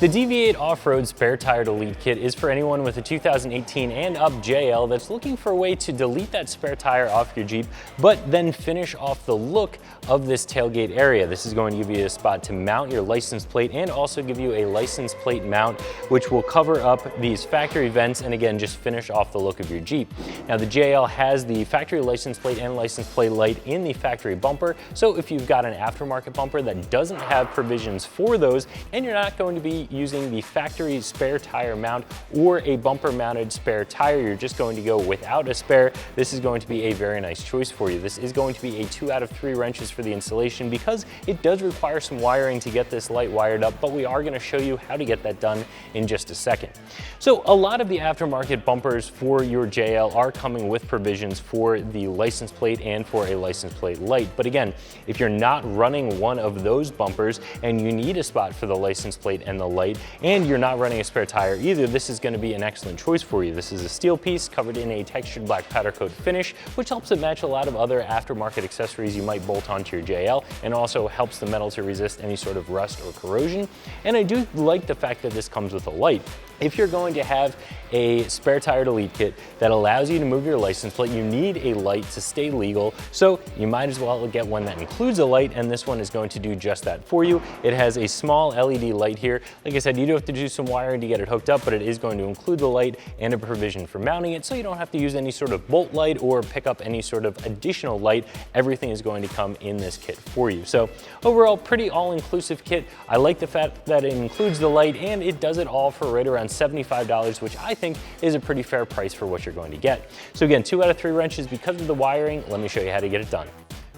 The Deviate Off-Road Spare Tire Delete Kit is for anyone with a 2018 and up JL that's looking for a way to delete that spare tire off your Jeep, but then finish off the look of this tailgate area. This is going to give you a spot to mount your license plate and also give you a license plate mount, which will cover up these factory vents and again, just finish off the look of your Jeep. Now the JL has the factory license plate and license plate light in the factory bumper, so if you've got an aftermarket bumper that doesn't have provisions for those and you're not going to be using the factory spare tire mount or a bumper mounted spare tire, you're just going to go without a spare, this is going to be a very nice choice for you. This is going to be a 2 out of 3 wrenches for the installation because it does require some wiring to get this light wired up, but we are going to show you how to get that done in just a second. So a lot of the aftermarket bumpers for your JL are coming with provisions for the license plate and for a license plate light. But again, if you're not running one of those bumpers and you need a spot for the license plate and the light, and you're not running a spare tire either, this is going to be an excellent choice for you. This is a steel piece covered in a textured black powder coat finish, which helps it match a lot of other aftermarket accessories you might bolt onto your JL, and also helps the metal to resist any sort of rust or corrosion. And I do like the fact that this comes with a light. If you're going to have a spare tire delete kit that allows you to move your license plate, you need a light to stay legal, so you might as well get one that includes a light, and this one is going to do just that for you. It has a small LED light here. Like I said, you do have to do some wiring to get it hooked up, but it is going to include the light and a provision for mounting it, so you don't have to use any sort of bolt light or pick up any sort of additional light. Everything is going to come in this kit for you. So overall, pretty all-inclusive kit. I like the fact that it includes the light and it does it all for right around $75, which I think is a pretty fair price for what you're going to get. So again, 2 out of 3 wrenches because of the wiring. Let me show you how to get it done.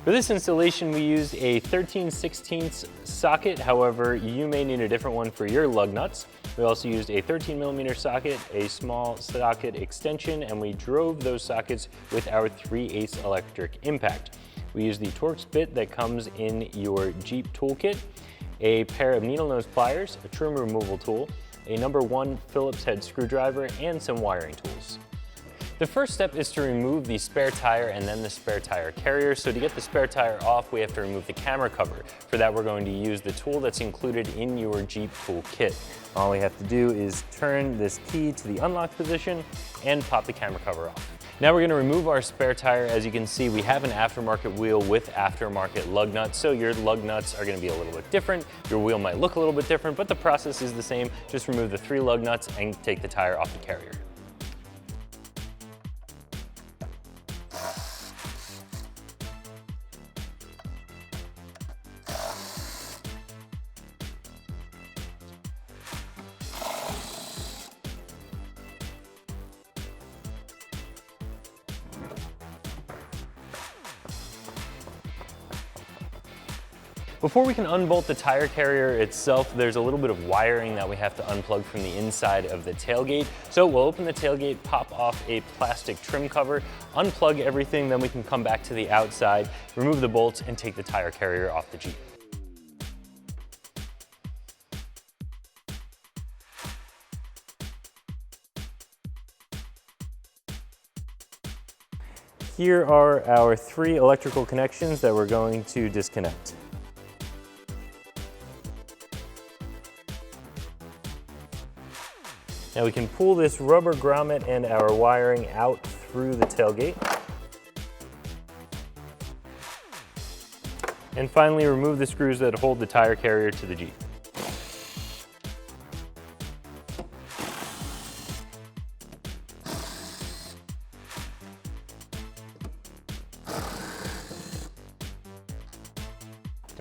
For this installation, we used a 13/16 socket. However, you may need a different one for your lug nuts. We also used a 13mm socket, a small socket extension, and we drove those sockets with our 3/8 electric impact. We used the Torx bit that comes in your Jeep toolkit, a pair of needle nose pliers, a trim removal tool, a number 1 Phillips head screwdriver, and some wiring tools. The first step is to remove the spare tire and then the spare tire carrier. So to get the spare tire off, we have to remove the camera cover. For that, we're going to use the tool that's included in your Jeep tool kit. All we have to do is turn this key to the unlock position and pop the camera cover off. Now we're going to remove our spare tire. As you can see, we have an aftermarket wheel with aftermarket lug nuts, so your lug nuts are going to be a little bit different. Your wheel might look a little bit different, but the process is the same. Just remove the 3 lug nuts and take the tire off the carrier. Before we can unbolt the tire carrier itself, there's a little bit of wiring that we have to unplug from the inside of the tailgate. So we'll open the tailgate, pop off a plastic trim cover, unplug everything, then we can come back to the outside, remove the bolts, and take the tire carrier off the Jeep. Here are our 3 electrical connections that we're going to disconnect. Now we can pull this rubber grommet and our wiring out through the tailgate. And finally, remove the screws that hold the tire carrier to the Jeep.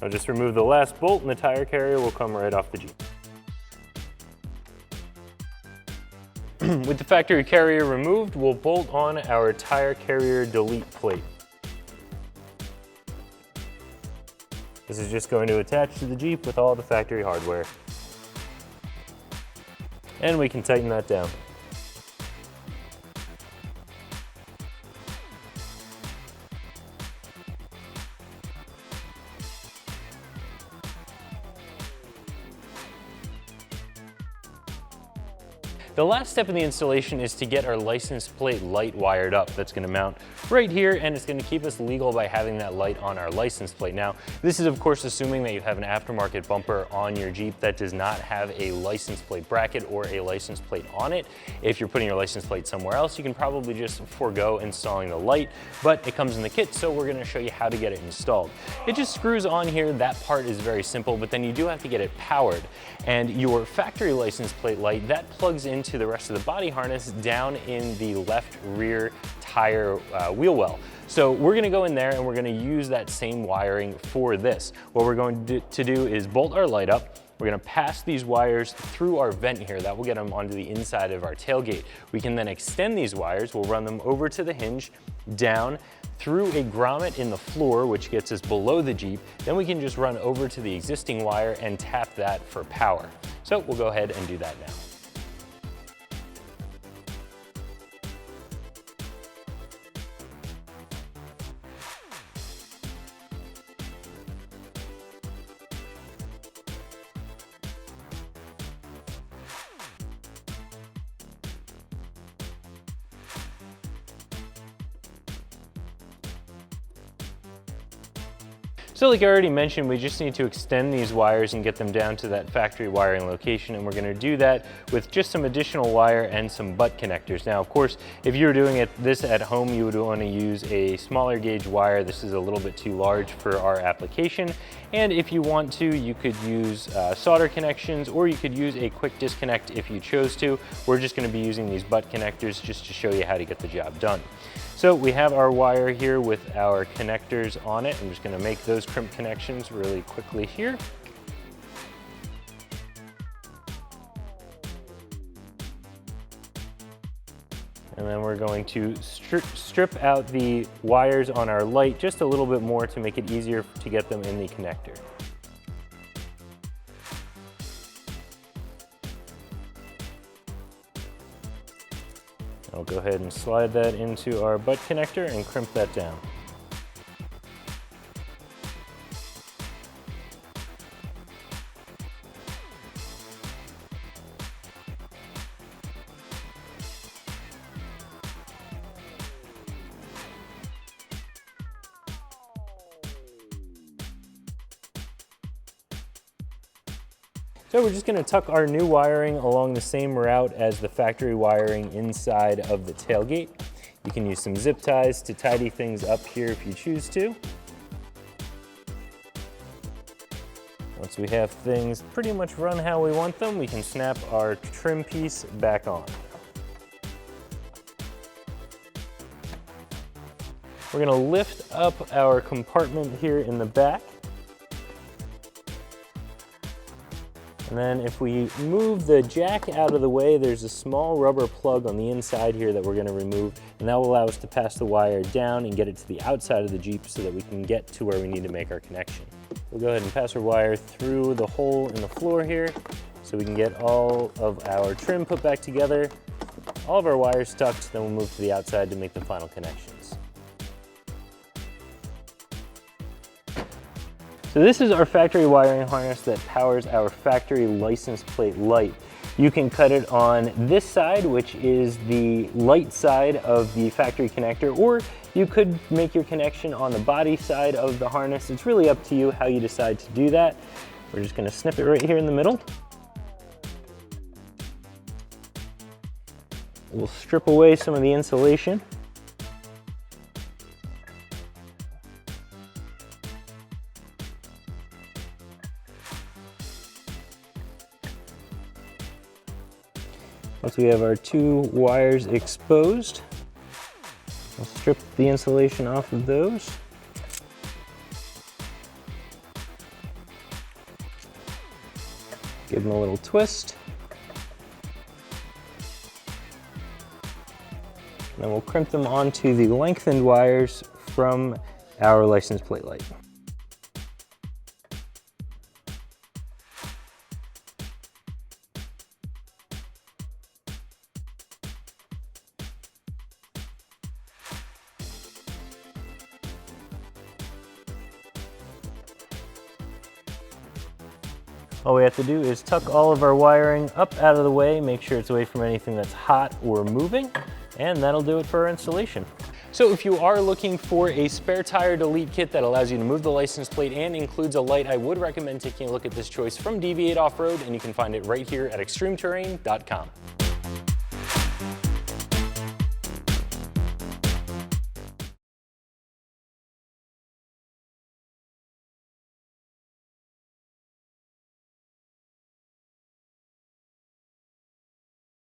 I'll just remove the last bolt and the tire carrier will come right off the Jeep. With the factory carrier removed, we'll bolt on our tire carrier delete plate. This is just going to attach to the Jeep with all the factory hardware. And we can tighten that down. The last step in the installation is to get our license plate light wired up. That's going to mount right here, and it's going to keep us legal by having that light on our license plate. Now, this is of course assuming that you have an aftermarket bumper on your Jeep that does not have a license plate bracket or a license plate on it. If you're putting your license plate somewhere else, you can probably just forego installing the light, but it comes in the kit, so we're going to show you how to get it installed. It just screws on here. That part is very simple, but then you do have to get it powered. And your factory license plate light, that plugs into the rest of the body harness down in the left rear tire wheel well. So we're gonna go in there and we're gonna use that same wiring for this. What we're going to do is bolt our light up. We're gonna pass these wires through our vent here. That will get them onto the inside of our tailgate. We can then extend these wires. We'll run them over to the hinge, down, through a grommet in the floor, which gets us below the Jeep. Then we can just run over to the existing wire and tap that for power. So we'll go ahead and do that now. So like I already mentioned, we just need to extend these wires and get them down to that factory wiring location, and we're going to do that with just some additional wire and some butt connectors. Now, of course, if you're doing this at home, you would want to use a smaller gauge wire. This is a little bit too large for our application, and if you want to, you could use solder connections, or you could use a quick disconnect if you chose to. We're just going to be using these butt connectors just to show you how to get the job done. So we have our wire here with our connectors on it. I'm just going to make those crimp connections really quickly here. And then we're going to strip out the wires on our light just a little bit more to make it easier to get them in the connector. I'll go ahead and slide that into our butt connector and crimp that down. So we're just going to tuck our new wiring along the same route as the factory wiring inside of the tailgate. You can use some zip ties to tidy things up here if you choose to. Once we have things pretty much run how we want them, we can snap our trim piece back on. We're going to lift up our compartment here in the back. And then if we move the jack out of the way, there's a small rubber plug on the inside here that we're going to remove, and that will allow us to pass the wire down and get it to the outside of the Jeep so that we can get to where we need to make our connection. We'll go ahead and pass our wire through the hole in the floor here so we can get all of our trim put back together, all of our wires tucked, then we'll move to the outside to make the final connections. So this is our factory wiring harness that powers our factory license plate light. You can cut it on this side, which is the light side of the factory connector, or you could make your connection on the body side of the harness. It's really up to you how you decide to do that. We're just going to snip it right here in the middle. We'll strip away some of the insulation. Once we have our two wires exposed, we'll strip the insulation off of those. Give them a little twist. And then we'll crimp them onto the lengthened wires from our license plate light. All we have to do is tuck all of our wiring up out of the way, make sure it's away from anything that's hot or moving, and that'll do it for our installation. So if you are looking for a spare tire delete kit that allows you to move the license plate and includes a light, I would recommend taking a look at this choice from Deviate Off-Road, and you can find it right here at extremeterrain.com.